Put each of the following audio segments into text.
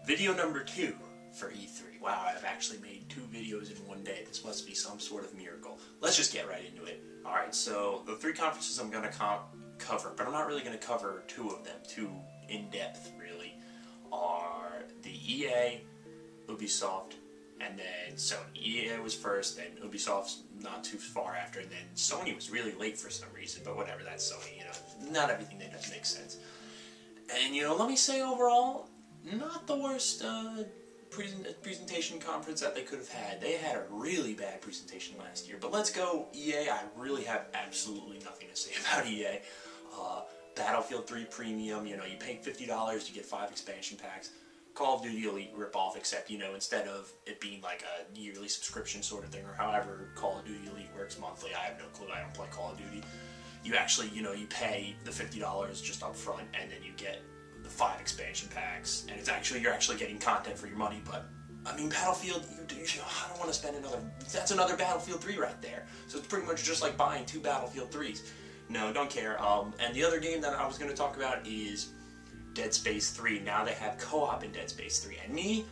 Video number 2 for E3. Wow, I've actually made 2 videos in one day. This must be some sort of miracle. Let's just get right into it. Alright, so the 3 conferences I'm going to cover, but I'm not really going to cover 2 of them, 2 in-depth really, are the EA, Ubisoft, and then Sony. EA was first, then Ubisoft's not too far after, and then Sony was really late for some reason, but whatever, that's Sony, you know, not everything they do makes sense. And, you know, let me say overall, not the worst presentation conference that they could have had. They had a really bad presentation last year, but let's go EA. I really have absolutely nothing to say about EA. Battlefield 3 Premium, you know, you pay $50, you get 5 expansion packs. Call of Duty Elite rip-off, except, you know, instead of it being like a yearly subscription sort of thing, or however Call of Duty Elite works monthly, I have no clue, I don't play Call of Duty. You actually, you know, you pay the $50 just up front, and then you get the 5 expansion packs, and it's actually, you're actually getting content for your money. But I mean, Battlefield, I don't want to spend that's another Battlefield 3 right there. So it's pretty much just like buying 2 Battlefield 3s. No, don't care. And the other game that I was going to talk about is Dead Space 3. Now they have co-op in Dead Space 3, and me,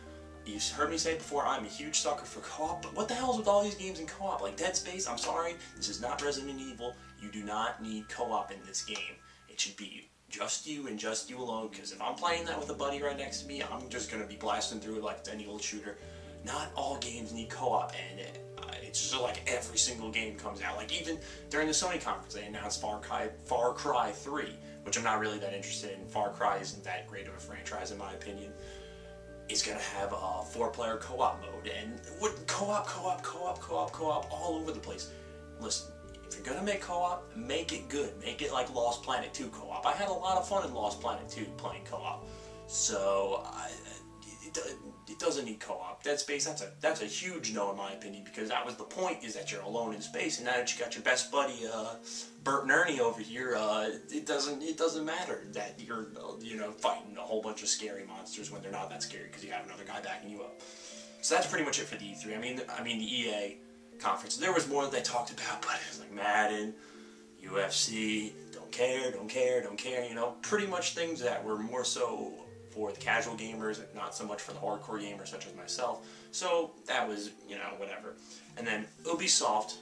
you've heard me say it before, I'm a huge sucker for co-op, but what the hell's with all these games in co-op? Like Dead Space, I'm sorry, this is not Resident Evil. You do not need co-op in this game. It should be just you and just you alone, because if I'm playing that with a buddy right next to me, I'm just going to be blasting through it like any old shooter. Not all games need co-op, and it's just like every single game comes out. Like even during the Sony conference, they announced Far Cry 3, which I'm not really that interested in. Far Cry isn't that great of a franchise in my opinion. It's going to have a 4-player co-op mode, and co-op all over the place. Listen, if you're going to make co-op, make it good. Make it like Lost Planet 2 co-op. I had a lot of fun in Lost Planet 2 playing co-op. So, it doesn't need co-op. Dead Space, that's a huge no in my opinion, because that was the point, is that you're alone in space, and now that you got your best buddy, Bert and Ernie over here, it doesn't matter that you're, you know, fighting a whole bunch of scary monsters when they're not that scary, because you have another guy backing you up. So that's pretty much it for the E3. I mean the EA conference. There was more that they talked about, but it was like Madden, UFC, don't care, you know, pretty much things that were more so for the casual gamers, not so much for the hardcore gamers such as myself. So that was, you know, whatever. And then Ubisoft,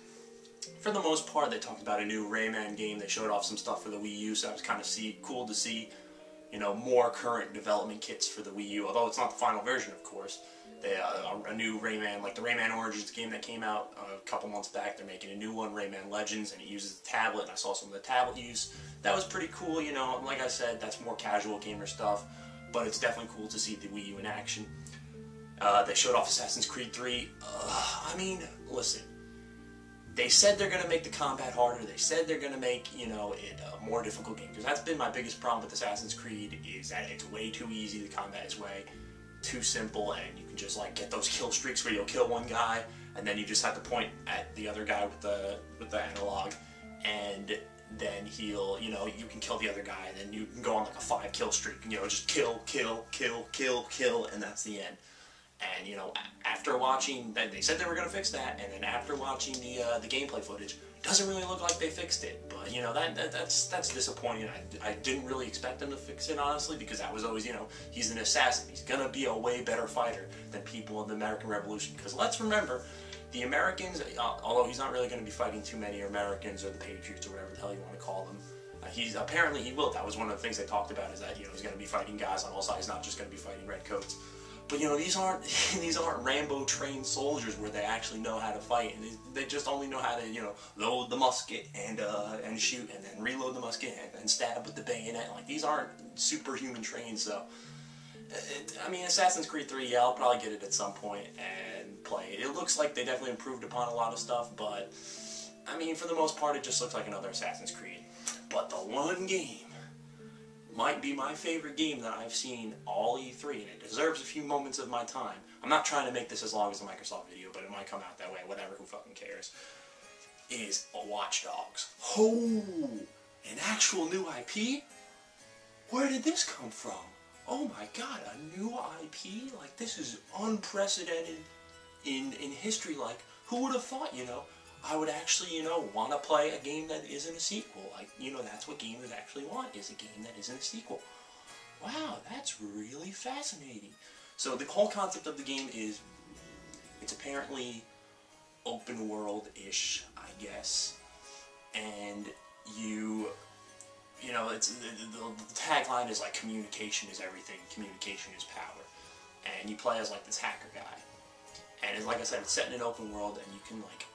for the most part, they talked about a new Rayman game. They showed off some stuff for the Wii U, so that was kind of cool to see, you know, more current development kits for the Wii U, although it's not the final version, of course. They, a new Rayman, like the Rayman Origins game that came out a couple months back, they're making a new one, Rayman Legends, and it uses the tablet, and I saw some of the tablet use. That was pretty cool, you know, like I said, that's more casual gamer stuff, but it's definitely cool to see the Wii U in action. They showed off Assassin's Creed 3. I mean, listen, they said they're going to make the combat harder, they said they're going to make, you know, it a more difficult game, because that's been my biggest problem with Assassin's Creed, is that it's way too easy, the combat is way too simple, and you can just like get those kill streaks where you'll kill one guy, and then you just have to point at the other guy with the analog, and then he'll, you know, you can kill the other guy, and then you can go on like a 5 kill streak, and, you know, just kill, and that's the end. And, you know, after watching, they said they were going to fix that, and then after watching the gameplay footage, doesn't really look like they fixed it. But, you know, that's disappointing. I didn't really expect them to fix it, honestly, because that was always, you know, he's an assassin. He's going to be a way better fighter than people in the American Revolution. Because let's remember, the Americans, although he's not really going to be fighting too many Americans or the Patriots or whatever the hell you want to call them, apparently he will. That was one of the things they talked about, is that, you know, he's going to be fighting guys on all sides, not just going to be fighting redcoats. But, you know, these aren't Rambo trained soldiers where they actually know how to fight. And they just only know how to, you know, load the musket and shoot, and then reload the musket and stab with the bayonet. Like, these aren't superhuman trained. So, I mean, Assassin's Creed 3, yeah, I'll probably get it at some point and play it. It looks like they definitely improved upon a lot of stuff, but I mean, for the most part, it just looks like another Assassin's Creed. But the one game might be my favorite game that I've seen all E3, and it deserves a few moments of my time. I'm not trying to make this as long as a Microsoft video, but it might come out that way, whatever, who fucking cares. Is Watch Dogs. Oh, an actual new IP? Where did this come from? Oh my god, a new IP? Like, this is unprecedented in history. Like, who would have thought, you know, I would actually, you know, want to play a game that isn't a sequel. Like, you know, that's what gamers actually want, is a game that isn't a sequel. Wow, that's really fascinating. So the whole concept of the game is, it's apparently open world-ish, I guess, and you know, it's the tagline is like communication is everything, communication is power, and you play as like this hacker guy, and it's, like I said, it's set in an open world, and you can like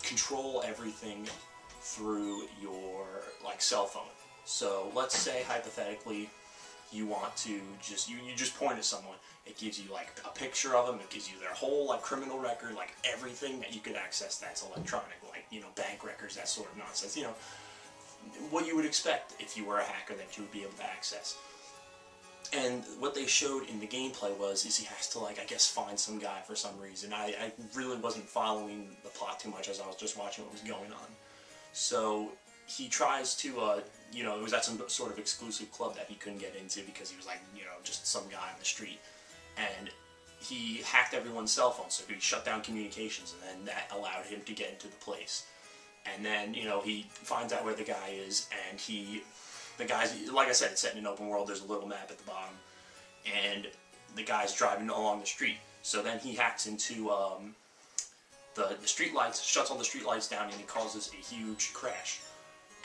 control everything through your like cell phone. So let's say hypothetically you want to just you just point at someone, it gives you like a picture of them, it gives you their whole like criminal record, like everything that you could access that's electronic, like, you know, bank records, that sort of nonsense, you know, what you would expect if you were a hacker that you would be able to access. And what they showed in the gameplay was he has to, like, I guess, find some guy for some reason. I really wasn't following the plot too much as I was just watching what was going on. So he tries to, you know, it was at some sort of exclusive club that he couldn't get into because he was like, you know, just some guy on the street. And he hacked everyone's cell phone, so he shut down communications, and then that allowed him to get into the place. And then, you know, he finds out where the guy is, and the guy's, like I said, it's set in an open world, there's a little map at the bottom, and the guy's driving along the street. So then he hacks into the street lights, shuts all the street lights down, and it causes a huge crash.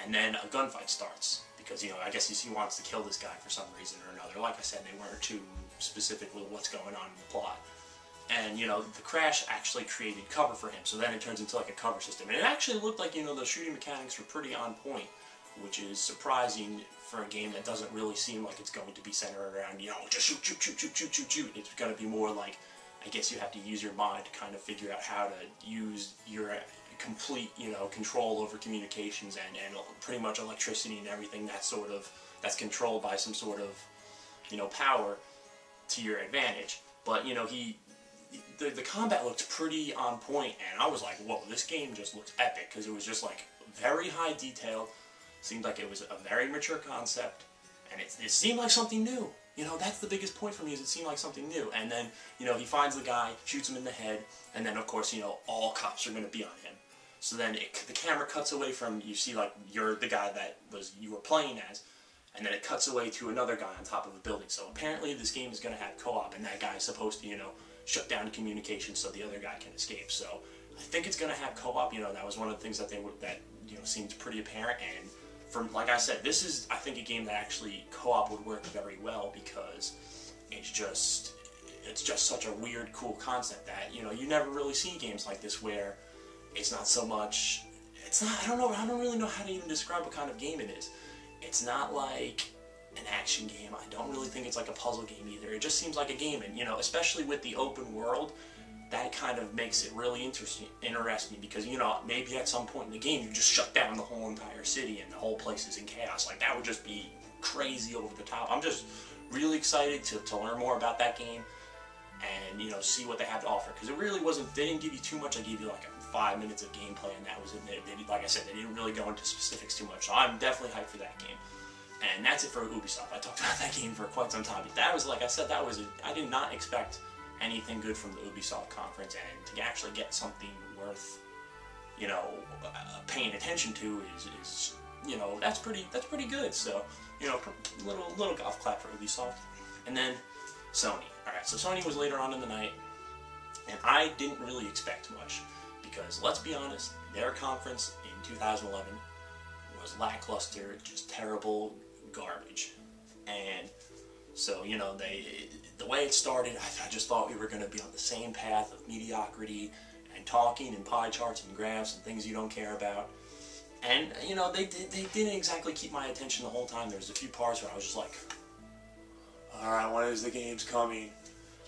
And then a gunfight starts, because, you know, I guess he wants to kill this guy for some reason or another. Like I said, they weren't too specific with what's going on in the plot. And, you know, the crash actually created cover for him, so then it turns into like a cover system. And it actually looked like, you know, the shooting mechanics were pretty on point, which is surprising for a game that doesn't really seem like it's going to be centered around, you know, just shoot, shoot, shoot, shoot, shoot, shoot, shoot. It's going to be more like, I guess you have to use your mind to kind of figure out how to use your complete, you know, control over communications and pretty much electricity and everything that's controlled by some sort of, you know, power to your advantage. But, you know, the combat looked pretty on point, and I was like, whoa, this game just looks epic, because it was just like very high detail, seemed like it was a very mature concept, and it seemed like something new. You know, that's the biggest point for me, is it seemed like something new. And then, you know, he finds the guy, shoots him in the head, and then of course, you know, all cops are going to be on him. So then the camera cuts away from, you see like you're the guy that you were playing as, and then it cuts away to another guy on top of a building. So apparently this game is going to have co-op, and that guy is supposed to, you know, shut down communication so the other guy can escape. So I think it's going to have co-op. You know, that was one of the things that you know, seemed pretty apparent. And from, like I said, this is, I think, a game that actually co-op would work very well, because it's just such a weird, cool concept that, you know, you never really see games like this where it's not so much, I don't really know how to even describe what kind of game it is. It's not like an action game. I don't really think it's like a puzzle game either. It just seems like a game, and, you know, especially with the open world, that kind of makes it really interesting, because, you know, maybe at some point in the game you just shut down the whole entire city and the whole place is in chaos. Like, that would just be crazy over the top. I'm just really excited to learn more about that game and, you know, see what they have to offer, because it really wasn't, they didn't give you too much. They gave you like 5 minutes of gameplay, and that was it. Like I said, they didn't really go into specifics too much, so I'm definitely hyped for that game. And that's it for Ubisoft. I talked about that game for quite some time. But that was, like I said, I did not expect anything good from the Ubisoft conference, and to actually get something worth, you know, paying attention to is you know, that's pretty good. So, you know, little golf clap for Ubisoft. And then Sony. All right, so Sony was later on in the night, and I didn't really expect much, because let's be honest, their conference in 2011 was lackluster, just terrible garbage. And so, you know, the way it started, I just thought we were going to be on the same path of mediocrity and talking and pie charts and graphs and things you don't care about. And, you know, they didn't exactly keep my attention the whole time. There was a few parts where I was just like, alright, when is the game's coming?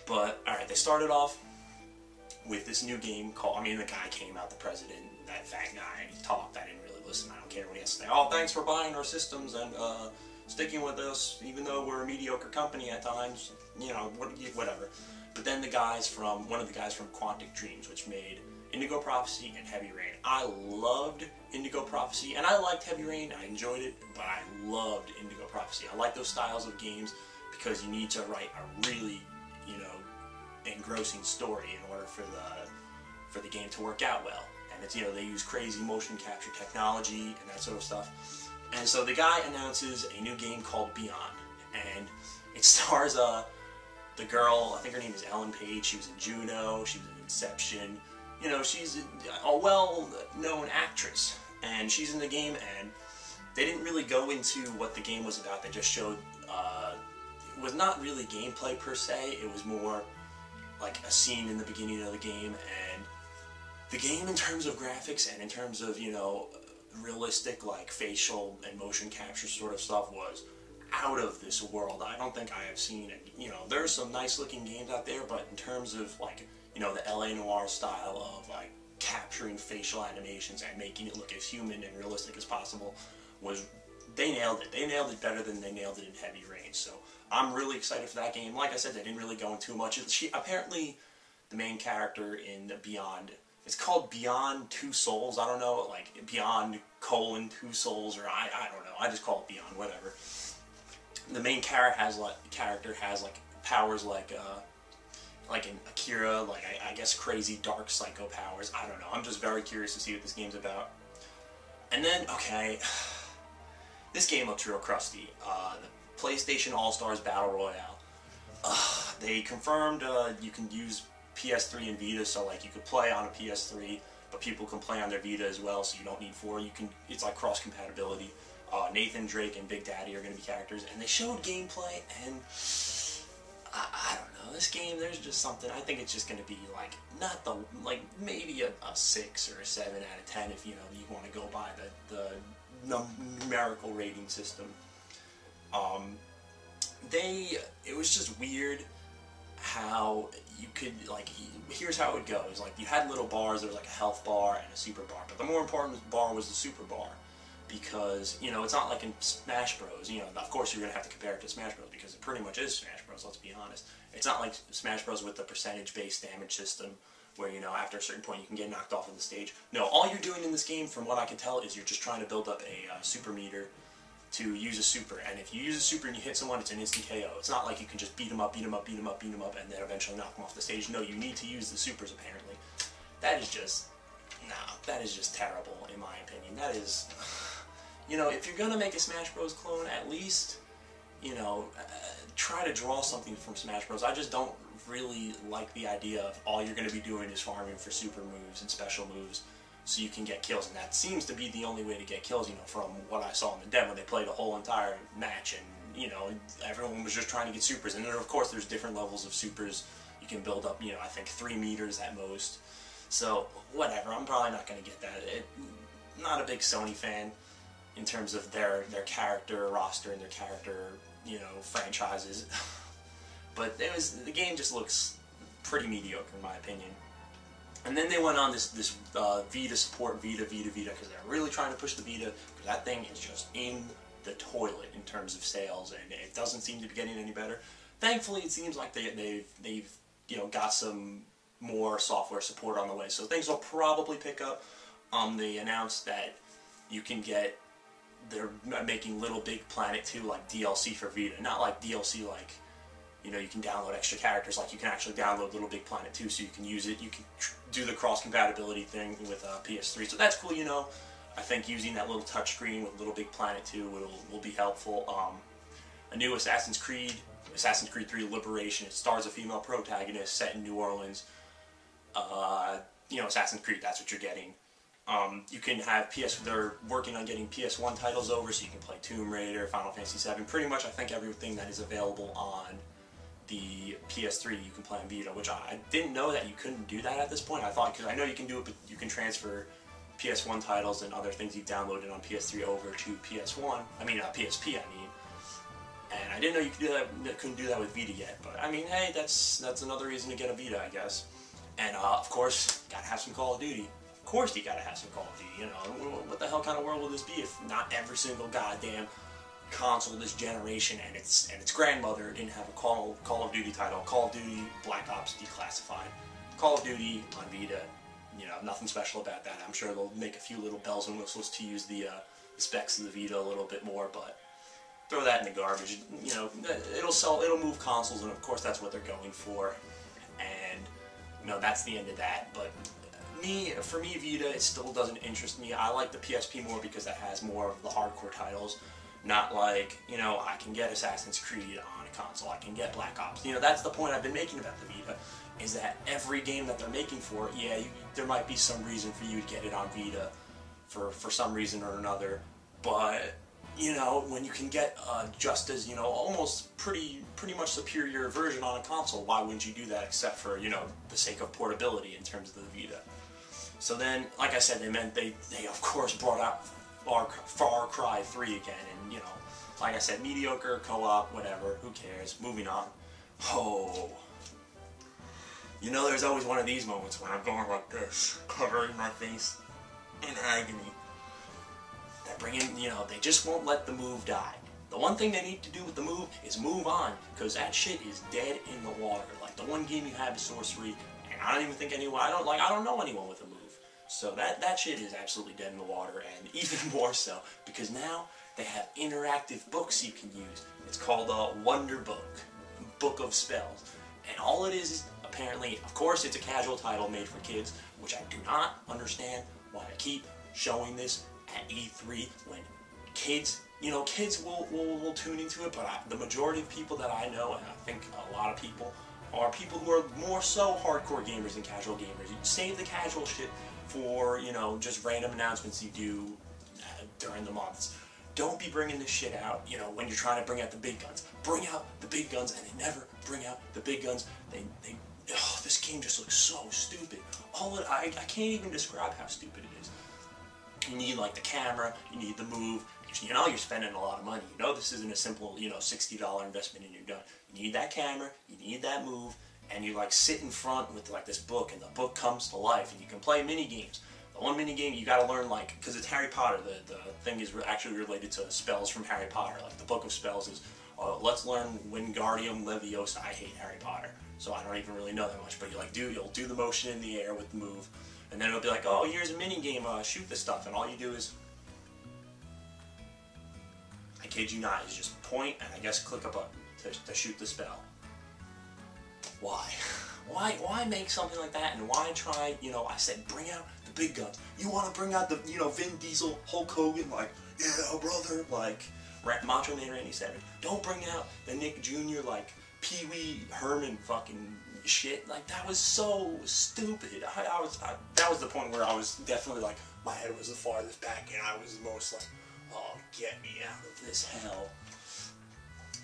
But, alright, they started off with this new game called, the guy came out, the president, that fat guy, and he talked. I didn't really listen. I don't care what he has to say. Oh, thanks for buying our systems and sticking with us, even though we're a mediocre company at times. You know, whatever. But then one of the guys from Quantic Dreams, which made Indigo Prophecy and Heavy Rain. I loved Indigo Prophecy, and I liked Heavy Rain. I enjoyed it, but I loved Indigo Prophecy. I like those styles of games because you need to write a really, you know, engrossing story in order for the game to work out well. And it's, you know, they use crazy motion capture technology and that sort of stuff. And so the guy announces a new game called Beyond, and it stars the girl, I think her name is Ellen Page, she was in Juno, she was in Inception. You know, she's a well-known actress, and she's in the game, and they didn't really go into what the game was about. They just showed, it was not really gameplay per se, it was more like a scene in the beginning of the game, and the game in terms of graphics and in terms of, you know, realistic, like, facial and motion capture sort of stuff was out of this world. I don't think I have seen it. You know, there's some nice looking games out there, but in terms of, like, you know, the LA Noire style of, like, capturing facial animations and making it look as human and realistic as possible, they nailed it. They nailed it better than they nailed it in Heavy Rain. So I'm really excited for that game. Like I said, they didn't really go into too much. Apparently, the main character in Beyond, it's called Beyond Two Souls. I don't know, like Beyond : Two Souls, or I don't know. I just call it Beyond, whatever. The main character has like powers like in Akira, like I guess crazy dark psycho powers. I don't know. I'm just very curious to see what this game's about. And then, okay, this game looks real crusty. The PlayStation All-Stars Battle Royale. They confirmed you can use PS3 and Vita, so like you could play on a PS3, but people can play on their Vita as well, so you don't need 4. It's like cross-compatibility. Nathan Drake and Big Daddy are going to be characters, and they showed gameplay, and I don't know, this game, there's just something, I think it's just going to be like, not the, like maybe a 6 or a 7 out of 10 if, you know, you want to go by the numerical rating system. It was just weird how you could, like, here's how it goes, like, you had little bars, there was like a health bar and a super bar, but the more important bar was the super bar, because, you know, it's not like in Smash Bros, you know, of course you're going to have to compare it to Smash Bros, because it pretty much is Smash Bros, let's be honest. It's not like Smash Bros with the percentage-based damage system, where, you know, after a certain point you can get knocked off of the stage. No, all you're doing in this game, from what I can tell, is you're just trying to build up a super meter to use a super, and if you use a super and you hit someone, it's an instant KO. It's not like you can just beat them up, and then eventually knock them off the stage. No, you need to use the supers, apparently. That is just, that is just terrible, in my opinion. That is, you know, if you're gonna make a Smash Bros clone, at least, you know, try to draw something from Smash Bros. I just don't really like the idea of all you're gonna be doing is farming for super moves and special moves, so you can get kills, and that seems to be the only way to get kills, you know, from what I saw in the demo. They played the whole entire match, and, you know, everyone was just trying to get supers, and then, of course, there's different levels of supers. You can build up, you know, I think 3 meters at most, so, whatever, I'm probably not going to get that. Not a big Sony fan in terms of their character roster and their character, you know, franchises, but the game just looks pretty mediocre, in my opinion. And then they went on this Vita support, Vita, because they're really trying to push the Vita, because that thing is just in the toilet in terms of sales, and it doesn't seem to be getting any better. Thankfully, it seems like they've you know, got some more software support on the way, so things will probably pick up. They announced that you can get, they're making Little Big Planet 2 like DLC for Vita, not like DLC like, you know, you can download extra characters, like you can actually download Little Big Planet 2 so you can use it. You can do the cross-compatibility thing with PS3, so that's cool, you know. I think using that little touchscreen with Little Big Planet 2 will be helpful. A new Assassin's Creed 3 Liberation. It stars a female protagonist set in New Orleans. You know, Assassin's Creed, that's what you're getting. You can have they're working on getting PS1 titles over, so you can play Tomb Raider, Final Fantasy VII, pretty much I think everything that is available on the PS3 you can play on Vita, which I didn't know that you couldn't do that at this point. I thought, because I know you can do it, but you can transfer PS1 titles and other things you downloaded on PS3 over to PSP, I mean, and I didn't know you could do that, couldn't do that with Vita yet, but I mean, hey, that's another reason to get a Vita, I guess. And of course, gotta have some Call of Duty. Of course you gotta have some Call of Duty, you know, what the hell kind of world will this be if not every single goddamn console this generation and its grandmother didn't have a Call of Duty title? Call of Duty Black Ops Declassified. Call of Duty on Vita, you know, nothing special about that. I'm sure they'll make a few little bells and whistles to use the specs of the Vita a little bit more, but throw that in the garbage. You know, it'll move consoles, and of course that's what they're going for, and, you know, that's the end of that. But for me, Vita, it still doesn't interest me. I like the PSP more because that has more of the hardcore titles. Not like, you know, I can get Assassin's Creed on a console, I can get Black Ops. You know, that's the point I've been making about the Vita, is that every game that they're making for it, yeah, there might be some reason for you to get it on Vita for some reason or another, but, you know, when you can get just as, you know, almost pretty much superior version on a console, why wouldn't you do that except for, you know, the sake of portability in terms of the Vita? So then, like I said, they of course brought out Far Cry 3 again, and, you know, like I said, mediocre, co-op, whatever, who cares, moving on. Oh, you know, there's always one of these moments when I'm going like this, covering my face in agony. That bring in, you know, they just won't let the Move die. The one thing they need to do with the Move is move on, because that shit is dead in the water. Like, the one game you have is Sorcery, and I don't even think anyone, I don't know anyone with a Move. So that shit is absolutely dead in the water, and even more so, because now they have interactive books you can use. It's called a Wonder Book, Book of Spells. And all it is apparently, of course it's a casual title made for kids, which I do not understand why I keep showing this at E3 when kids, you know, kids will tune into it, but the majority of people that I know, and I think a lot of people, are people who are more so hardcore gamers than casual gamers. You save the casual shit for, you know, just random announcements you do during the months. Don't be bringing this shit out, you know, when you're trying to bring out the big guns. Bring out the big guns, and they never bring out the big guns. This game just looks so stupid. I can't even describe how stupid it is. You need, like, the camera, you need the Move, you know you're spending a lot of money. You know this isn't a simple, you know, $60 investment in your gun. You need that camera, you need that Move, and you, like, sit in front with, like, this book, and the book comes to life, and you can play mini games. The one mini game you gotta learn, like, because it's Harry Potter, the thing is actually related to spells from Harry Potter. Like, the Book of Spells is, let's learn Wingardium Leviosa. I hate Harry Potter, so I don't even really know that much, but you'll do the motion in the air with the Move, and then it'll be like, oh, here's a mini game, shoot this stuff, and all you do is, I kid you not, is just point and I guess click a button to shoot the spell. Why? Why make something like that, and why try, you know, I said bring out the big guns. You want to bring out the, you know, Vin Diesel, Hulk Hogan, like, yeah, brother, like, Macho Man Randy Savage. Don't bring out the Nick Jr., like, Pee Wee Herman fucking shit. Like, that was so stupid. That was the point where I was definitely like, my head was the farthest back, and I was the most like, oh, get me out of this hell.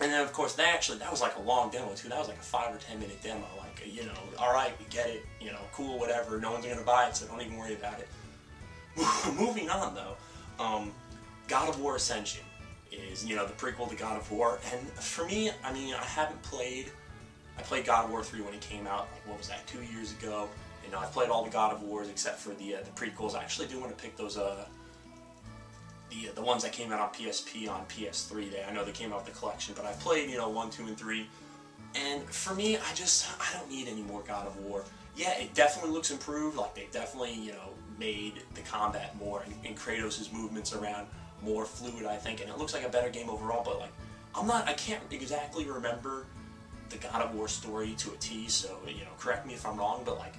And then, of course, that was like a long demo, too. That was like a 5 or 10 minute demo. Like, you know, alright, we get it, you know, cool, whatever. No one's going to buy it, so don't even worry about it. Moving on, though, God of War Ascension is, you know, the prequel to God of War. And for me, I mean, I played God of War 3 when it came out, like, what was that, 2 years ago. You know, I played all the God of Wars except for the prequels. I actually do want to pick those, the ones that came out on PSP, on PS3. I know they came out with the collection, but I played, you know, 1, 2, and 3. And for me, I don't need any more God of War. Yeah, it definitely looks improved. Like, they definitely, you know, made the combat more, and Kratos' movements around more fluid, I think, and it looks like a better game overall. But, like, I can't exactly remember the God of War story to a T, so, you know, correct me if I'm wrong, but, like,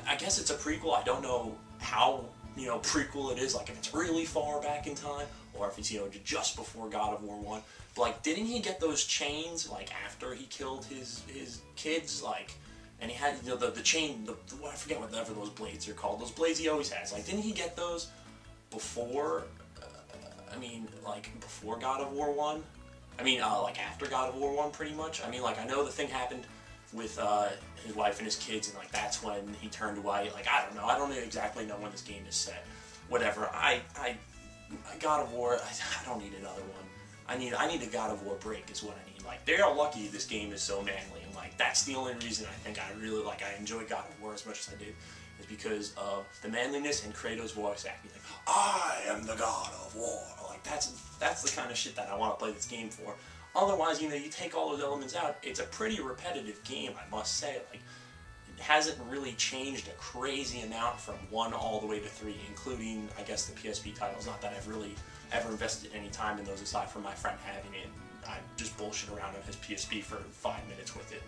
I guess it's a prequel. I don't know how, you know, prequel it is, like if it's really far back in time, or if it's, you know, just before God of War 1. But, like, didn't he get those chains, like, after he killed his kids, like, and he had, you know, the chain, I forget whatever those blades are called, those blades he always has, like, didn't he get those before, before God of War 1? Like, after God of War 1, pretty much? I mean, like, I know the thing happened with his wife and his kids, and, like, that's when he turned white. Like, I don't exactly know when this game is set. Whatever. God of War, I don't need another one. I need a God of War break is what I need. Like, they're lucky this game is so manly, and, like, that's the only reason I think I enjoy God of War as much as I do, is because of the manliness and Kratos' voice acting. Like, I am the God of War. Like, that's the kind of shit that I want to play this game for. Otherwise, you know, you take all those elements out, it's a pretty repetitive game, I must say. Like, it hasn't really changed a crazy amount from 1 all the way to 3, including, I guess, the PSP titles. Not that I've really ever invested any time in those aside from my friend having it. I just bullshit around on his PSP for 5 minutes with it.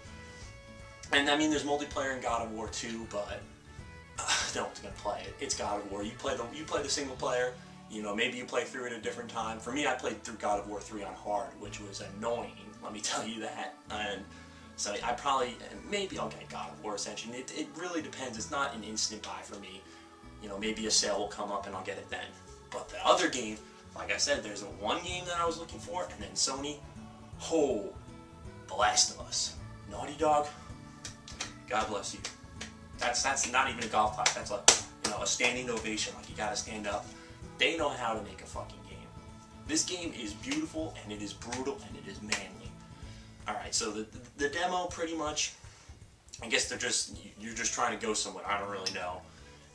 And, I mean, there's multiplayer in God of War 2, but no one's going to play it. It's God of War. You play the single player, You know, maybe you play through it a different time. For me, I played through God of War 3 on hard, which was annoying, let me tell you that. And so I probably, maybe I'll get God of War Ascension. It really depends. It's not an instant buy for me. You know, maybe a sale will come up and I'll get it then. But the other game, like I said, there's one game that I was looking for, and then Sony, The Last of Us. Naughty Dog, God bless you. That's not even a golf clap. That's a standing ovation. Like, you gotta stand up. They know how to make a fucking game. This game is beautiful, and it is brutal, and it is manly. Alright, so the demo, pretty much, I guess you're just trying to go somewhere, I don't really know.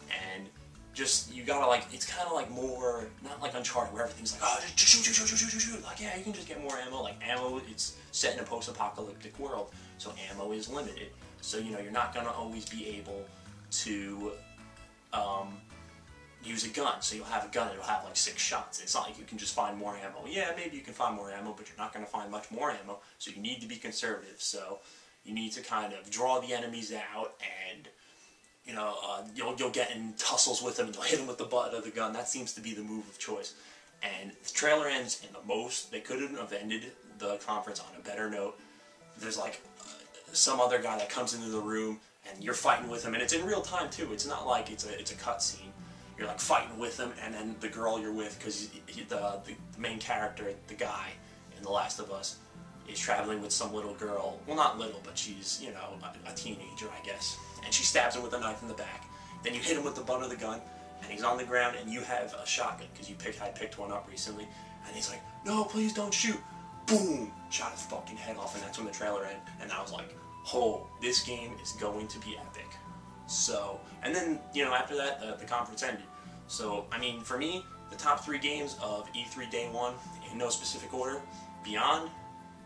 And just, you gotta, like, it's kind of like more, not like Uncharted, where everything's like, oh, just shoot. Like, yeah, you can just get more ammo. Like, ammo, it's set in a post-apocalyptic world, so ammo is limited. So, you know, you're not gonna always be able to, use a gun. So you'll have a gun, it'll have like 6 shots. It's not like you can just find more ammo. Yeah, maybe you can find more ammo, but you're not going to find much more ammo, so you need to be conservative. So you need to kind of draw the enemies out, and you know, you'll get in tussles with them, and you'll hit them with the butt of the gun. That seems to be the move of choice. And the trailer ends in the most, they couldn't have ended the conference on a better note. There's like some other guy that comes into the room, and you're fighting with him, and it's in real time too. It's not like it's a cutscene. You're like fighting with him, and then the girl you're with, because the main character, the guy in The Last of Us, is traveling with some little girl. Well, not little, but she's, you know, a teenager, I guess. And she stabs him with a knife in the back. Then you hit him with the butt of the gun, and he's on the ground, and you have a shotgun, because I picked one up recently. And he's like, no, please don't shoot. Boom! Shot his fucking head off, and that's when the trailer ended. And I was like, oh, this game is going to be epic. So, and then, you know, after that, the conference ended. So, I mean, for me, the top 3 games of E3 Day 1, in no specific order, Beyond,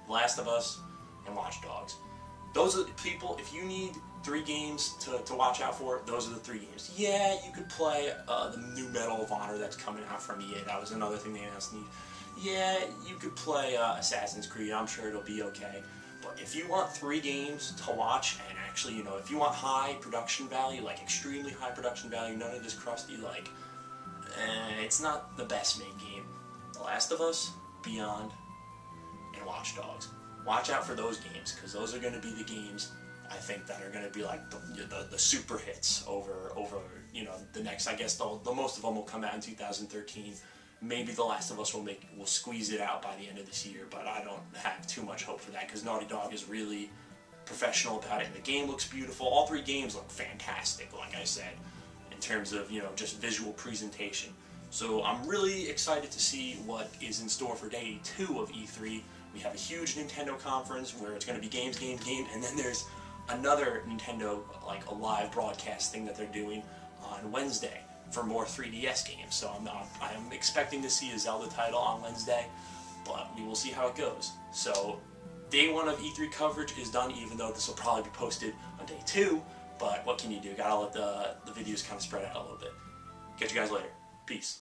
Last of Us, and Watch Dogs. Those are the people, if you need 3 games to watch out for, those are the 3 games. Yeah, you could play the new Medal of Honor that's coming out from EA. That was another thing they announced. Yeah, you could play Assassin's Creed. I'm sure it'll be okay. But if you want 3 games to watch, and actually, you know, if you want high production value, like extremely high production value, none of this crusty, like, it's not the best made game. The Last of Us, Beyond, and Watch Dogs. Watch out for those games, because those are going to be the games, I think, that are going to be like the super hits over you know, the next, I guess the most of them will come out in 2013. Maybe The Last of Us will squeeze it out by the end of this year, but I don't have too much hope for that, because Naughty Dog is really professional about it, and the game looks beautiful. All 3 games look fantastic, like I said, in terms of, you know, just visual presentation. So I'm really excited to see what is in store for Day 2 of E3. We have a huge Nintendo conference where it's going to be games, and then there's another Nintendo, like, a live broadcast thing that they're doing on Wednesday for more 3DS games. So I'm expecting to see a Zelda title on Wednesday, but we will see how it goes. So Day 1 of E3 coverage is done, even though this will probably be posted on Day 2, but what can you do? Gotta let the videos kind of spread out a little bit. Catch you guys later. Peace.